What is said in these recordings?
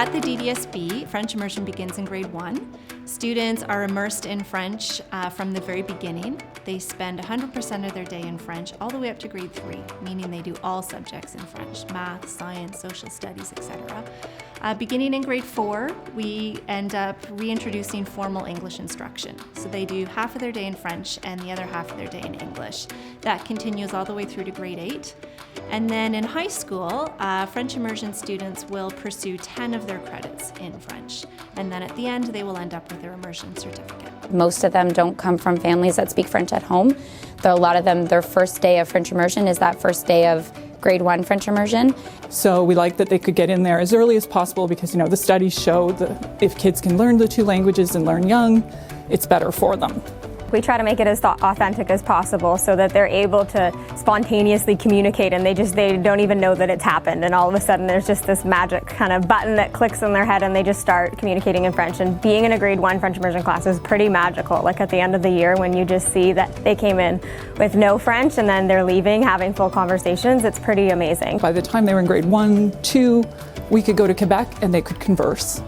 At the DDSB, French immersion begins in grade 1. Students are immersed in French from the very beginning. They spend 100% of their day in French all the way up to grade 3, meaning they do all subjects in French, math, science, social studies, etc. Beginning in grade 4, we end up reintroducing formal English instruction. So they do half of their day in French and the other half of their day in English. That continues all the way through to grade 8. And then in high school, French immersion students will pursue 10 of their credits in French. And then at the end, they will end up with their immersion certificate. Most of them don't come from families that speak French at home. A lot of them, their first day of French immersion is that first day of grade 1 French immersion. So we like that they could get in there as early as possible because, the studies show that if kids can learn the 2 languages and learn young, it's better for them. We try to make it as authentic as possible so that they're able to spontaneously communicate and they don't even know that it's happened, and all of a sudden there's just this magic kind of button that clicks in their head and they just start communicating in French. And being in a grade 1 French immersion class is pretty magical. Like at the end of the year when you just see that they came in with no French and then they're leaving having full conversations, it's pretty amazing. By the time they were in grade 1, 2, we could go to Quebec and they could converse.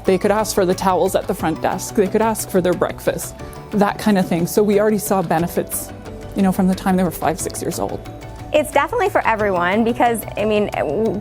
They could ask for the towels at the front desk. They could ask for their breakfast, that kind of thing. So we already saw benefits, from the time they were 5, 6 years old. It's definitely for everyone because,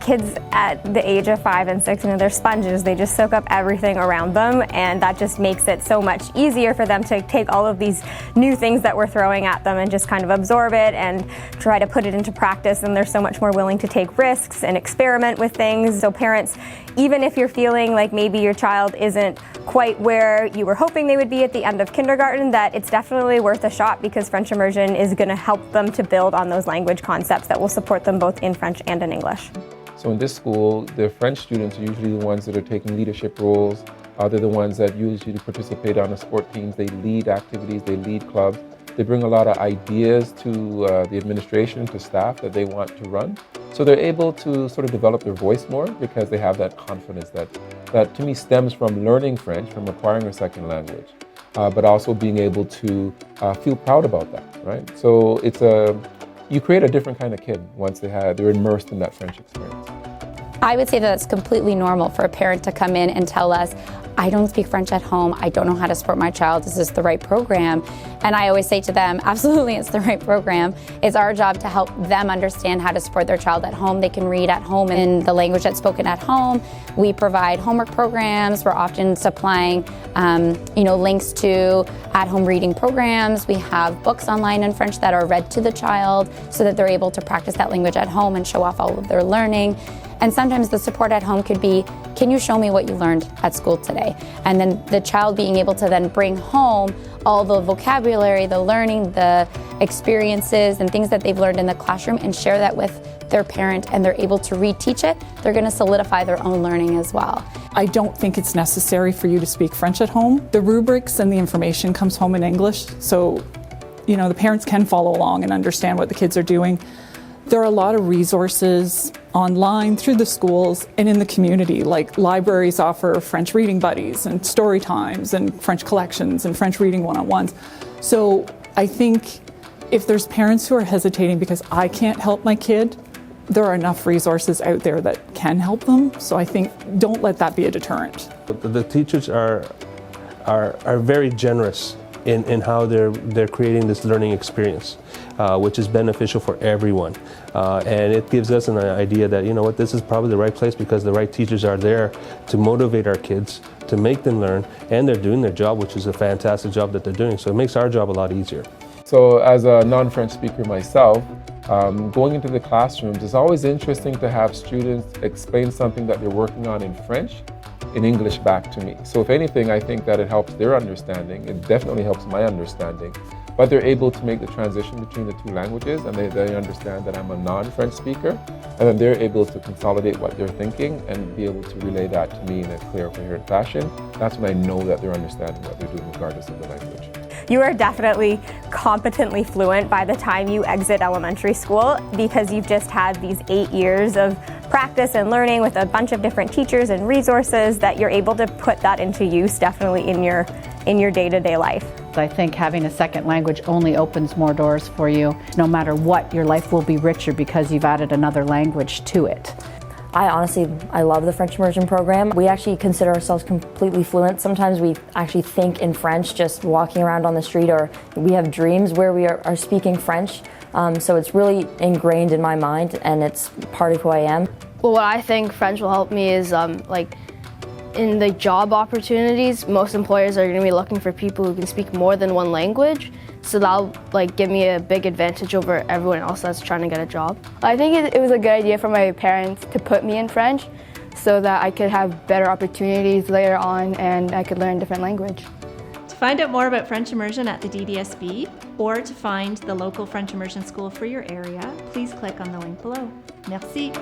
kids at the age of 5 and 6, they're sponges. They just soak up everything around them, and that just makes it so much easier for them to take all of these new things that we're throwing at them and just kind of absorb it and try to put it into practice, and they're so much more willing to take risks and experiment with things. So parents, even if you're feeling like maybe your child isn't quite where you were hoping they would be at the end of kindergarten, that it's definitely worth a shot because French immersion is going to help them to build on those language concepts that will support them both in French and in English. So in this school, the French students are usually the ones that are taking leadership roles. They're the ones that usually participate on the sport teams. They lead activities, they lead clubs. They bring a lot of ideas to the administration, to staff that they want to run. So they're able to sort of develop their voice more because they have that confidence that to me stems from learning French, from acquiring a second language, but also being able to feel proud about that, right? So you create a different kind of kid once they're immersed in that French experience. I would say that it's completely normal for a parent to come in and tell us, I don't speak French at home, I don't know how to support my child, is this the right program? And I always say to them, absolutely it's the right program. It's our job to help them understand how to support their child at home. They can read at home in the language that's spoken at home. We provide homework programs. We're often supplying links to at-home reading programs. We have books online in French that are read to the child so that they're able to practice that language at home and show off all of their learning. And sometimes the support at home could be, can you show me what you learned at school today? And then the child being able to then bring home all the vocabulary, the learning, the experiences and things that they've learned in the classroom and share that with their parent, and they're able to reteach it. They're going to solidify their own learning as well. I don't think it's necessary for you to speak French at home. The rubrics and the information comes home in English, so the parents can follow along and understand what the kids are doing. There are a lot of resources online through the schools and in the community, like libraries offer French reading buddies and story times and French collections and French reading one-on-ones. So I think if there's parents who are hesitating because I can't help my kid, there are enough resources out there that can help them. So I think don't let that be a deterrent. The teachers are very generous in how they're creating this learning experience, which is beneficial for everyone. And it gives us an idea that, this is probably the right place because the right teachers are there to motivate our kids, to make them learn, and they're doing their job, which is a fantastic job that they're doing. So it makes our job a lot easier. So as a non-French speaker myself, going into the classrooms, it's always interesting to have students explain something that they're working on in French in English back to me. So if anything, I think that it helps their understanding. It definitely helps my understanding. But they're able to make the transition between the 2 languages, and they understand that I'm a non-French speaker, and then they're able to consolidate what they're thinking and be able to relay that to me in a clear, coherent fashion. That's when I know that they're understanding what they're doing regardless of the language. You are definitely competently fluent by the time you exit elementary school because you've just had these 8 years of practice and learning with a bunch of different teachers and resources that you're able to put that into use definitely in your day-to-day life. I think having a second language only opens more doors for you. No matter what, your life will be richer because you've added another language to it. I love the French Immersion program. We actually consider ourselves completely fluent. Sometimes we actually think in French just walking around on the street, or we have dreams where we are speaking French. So it's really ingrained in my mind, and it's part of who I am. Well, what I think French will help me is like in the job opportunities, most employers are going to be looking for people who can speak more than one language. So that'll like give me a big advantage over everyone else that's trying to get a job. I think it was a good idea for my parents to put me in French so that I could have better opportunities later on and I could learn a different language. To find out more about French Immersion at the DDSB or to find the local French Immersion school for your area, please click on the link below. Merci.